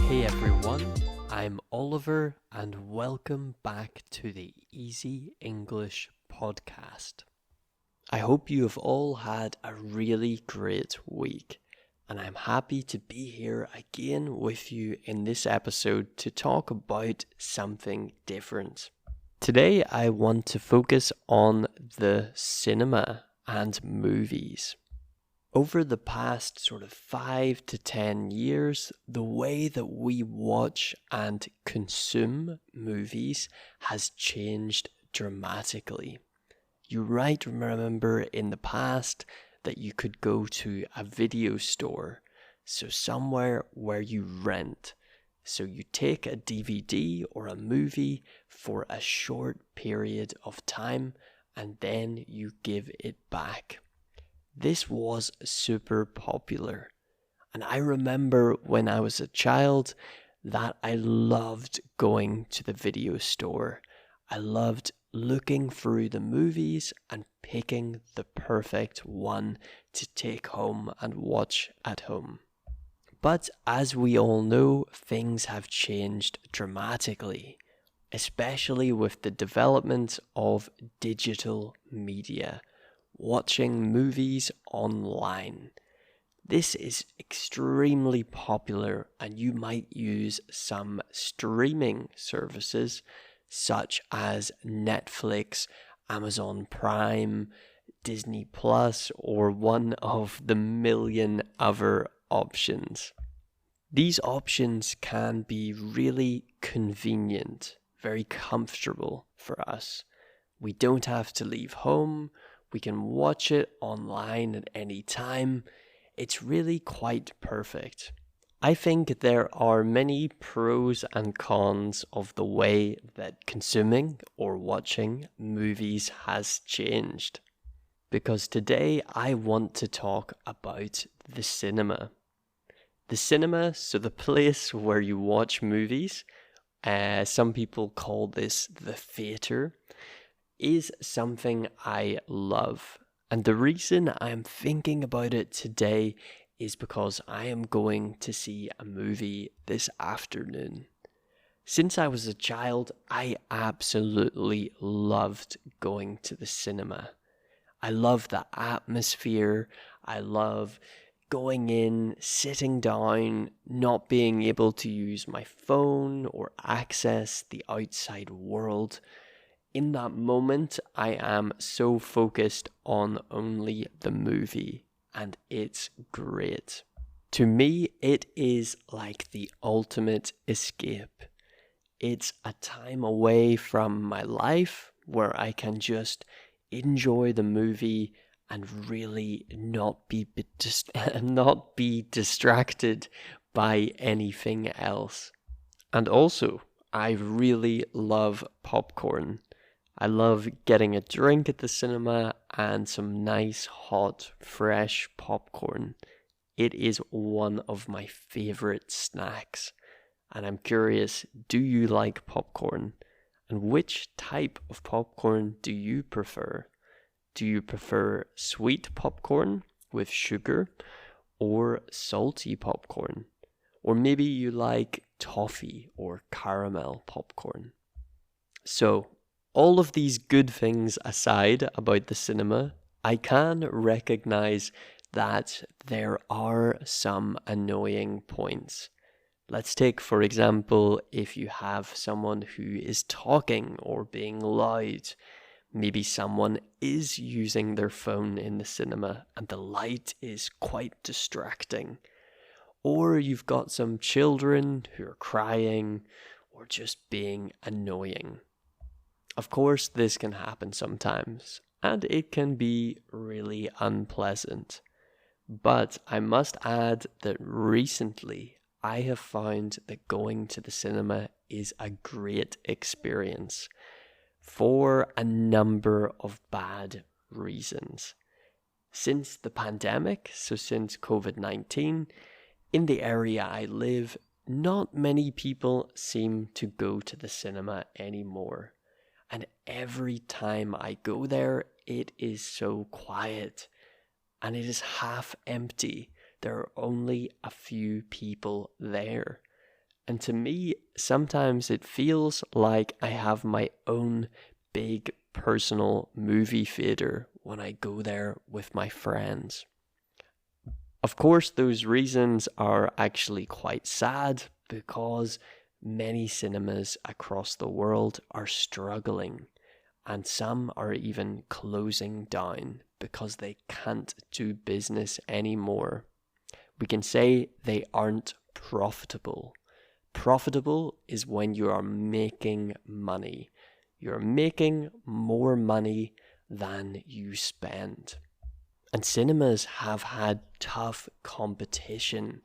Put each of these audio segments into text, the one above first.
Hey everyone, I'm Oliver and welcome back to the Easy English podcast. I hope you have all had a really great week, and I'm happy to be here again with you in this episode to talk about something different. Today I want to focus on the cinema and movies. Over the past sort of 5 to 10 years, the way that we watch and consume movies has changed dramatically. You might remember in the past that you could go to a video store, so somewhere where you rent. So you take a DVD or a movie for a short period of time and then you give it back. This was super popular, and I remember when I was a child that I loved going to the video store. I loved looking through the movies and picking the perfect one to take home and watch at home. But as we all know, things have changed dramatically, especially with the development of digital media. Watching movies online. This is extremely popular, and you might use some streaming services such as Netflix, Amazon Prime, Disney Plus, or one of the million other options. These options can be really convenient, very comfortable for us. We don't have to leave home. We can watch it online at any time. It's really quite perfect. I think there are many pros and cons of the way that consuming or watching movies has changed. Because today I want to talk about the cinema. The cinema, so the place where you watch movies, some people call this the theatre, is something I love. And the reason I'm thinking about it today is because I am going to see a movie this afternoon. Since I was a child, I absolutely loved going to the cinema. I love the atmosphere. I love going in, sitting down, not being able to use my phone or access the outside world. In that moment, I am so focused on only the movie, and it's great. To me, it is like the ultimate escape. It's a time away from my life where I can just enjoy the movie and really not be distracted by anything else. And also, I really love popcorn. I love getting a drink at the cinema and some nice, hot, fresh popcorn. It is one of my favorite snacks. And I'm curious, do you like popcorn? And which type of popcorn do you prefer? Do you prefer sweet popcorn with sugar or salty popcorn? Or maybe you like toffee or caramel popcorn. So, all of these good things aside about the cinema, I can recognize that there are some annoying points. Let's take, for example, if you have someone who is talking or being loud. Maybe someone is using their phone in the cinema and the light is quite distracting. Or you've got some children who are crying or just being annoying. Of course, this can happen sometimes, and it can be really unpleasant. But I must add that recently I have found that going to the cinema is a great experience for a number of bad reasons. Since the pandemic, so since COVID-19, in the area I live, not many people seem to go to the cinema anymore. And every time I go there, it is so quiet. And it is half empty. There are only a few people there. And to me, sometimes it feels like I have my own big personal movie theater when I go there with my friends. Of course, those reasons are actually quite sad because many cinemas across the world are struggling, and some are even closing down because they can't do business anymore. We can say they aren't profitable. Profitable is when you are making money. You're making more money than you spend. And cinemas have had tough competition.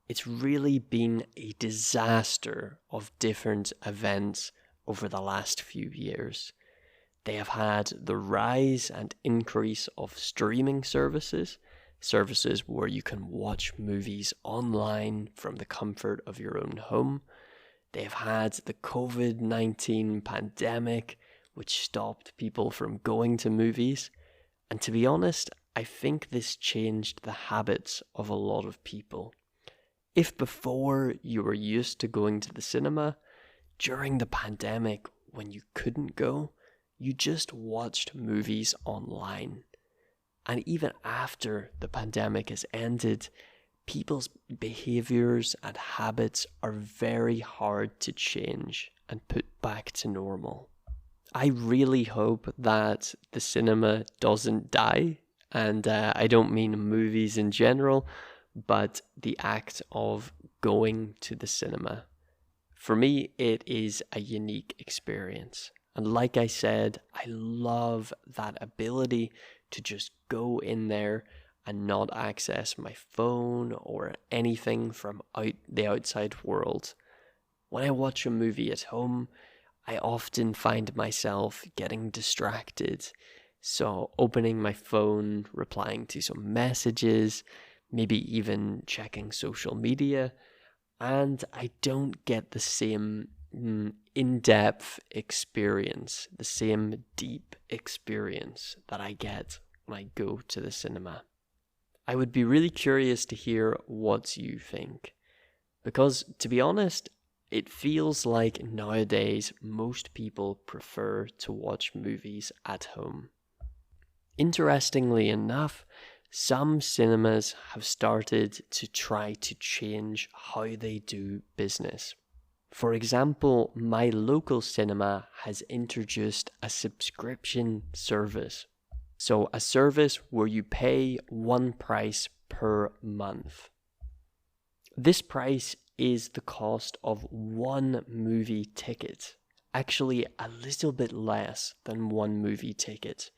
It's really been a disaster of different events over the last few years. They have had the rise and increase of streaming services where you can watch movies online from the comfort of your own home. They have had the COVID-19 pandemic, which stopped people from going to movies. And to be honest, I think this changed the habits of a lot of people. If before you were used to going to the cinema, during the pandemic when you couldn't go, you just watched movies online. And even after the pandemic has ended, people's behaviors and habits are very hard to change and put back to normal. I really hope that the cinema doesn't die, and I don't mean movies in general, but the act of going to the cinema. For me, it is a unique experience. And like I said, I love that ability to just go in there and not access my phone or anything from the outside world. When I watch a movie at home, I often find myself getting distracted. So opening my phone, replying to some messages, maybe even checking social media, and I don't get the same in-depth experience, the same deep experience that I get when I go to the cinema. I would be really curious to hear what you think, because to be honest, it feels like nowadays most people prefer to watch movies at home. Interestingly enough, some cinemas have started to try to change how they do business. For example, my local cinema has introduced a subscription service. So a service where you pay one price per month. This price is the cost of one movie ticket. Actually, a little bit less than one movie ticket.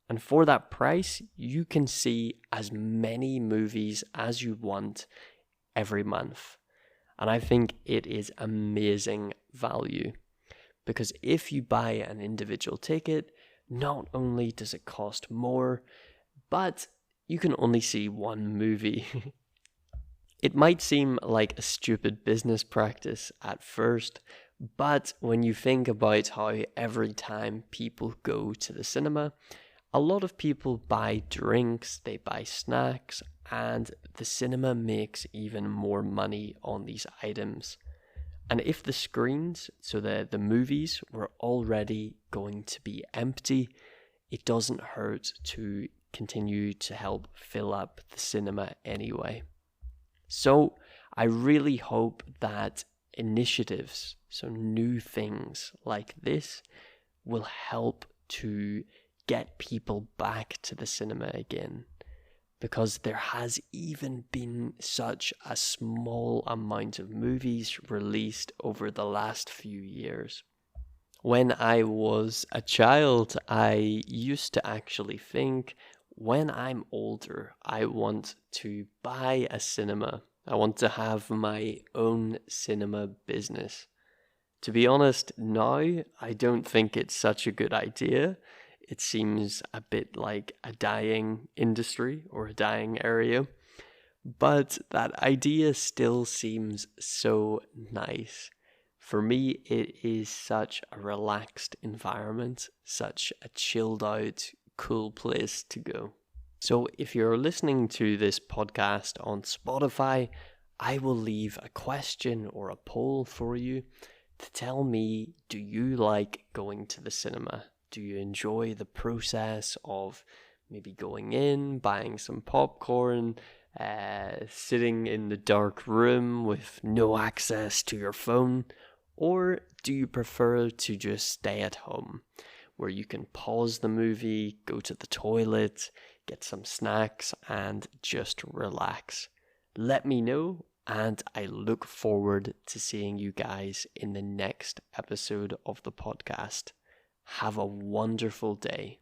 And for that price, you can see as many movies as you want every month. And I think it is amazing value. Because if you buy an individual ticket, not only does it cost more, but you can only see one movie. It might seem like a stupid business practice at first, but when you think about how every time people go to the cinema, a lot of people buy drinks, they buy snacks, and the cinema makes even more money on these items. And if the screens, so the movies, were already going to be empty, it doesn't hurt to continue to help fill up the cinema anyway. So I really hope that initiatives, so new things like this, will help to get people back to the cinema again. Because there has even been such a small amount of movies released over the last few years. When I was a child, I used to actually think, when I'm older, I want to buy a cinema. I want to have my own cinema business. To be honest, now I don't think it's such a good idea. It seems a bit like a dying industry or a dying area. But that idea still seems so nice. For me, it is such a relaxed environment, such a chilled out, cool place to go. So if you're listening to this podcast on Spotify, I will leave a question or a poll for you to tell me, do you like going to the cinema? Do you enjoy the process of maybe going in, buying some popcorn, sitting in the dark room with no access to your phone? Or do you prefer to just stay at home, where you can pause the movie, go to the toilet, get some snacks, and just relax? Let me know, and I look forward to seeing you guys in the next episode of the podcast. Have a wonderful day.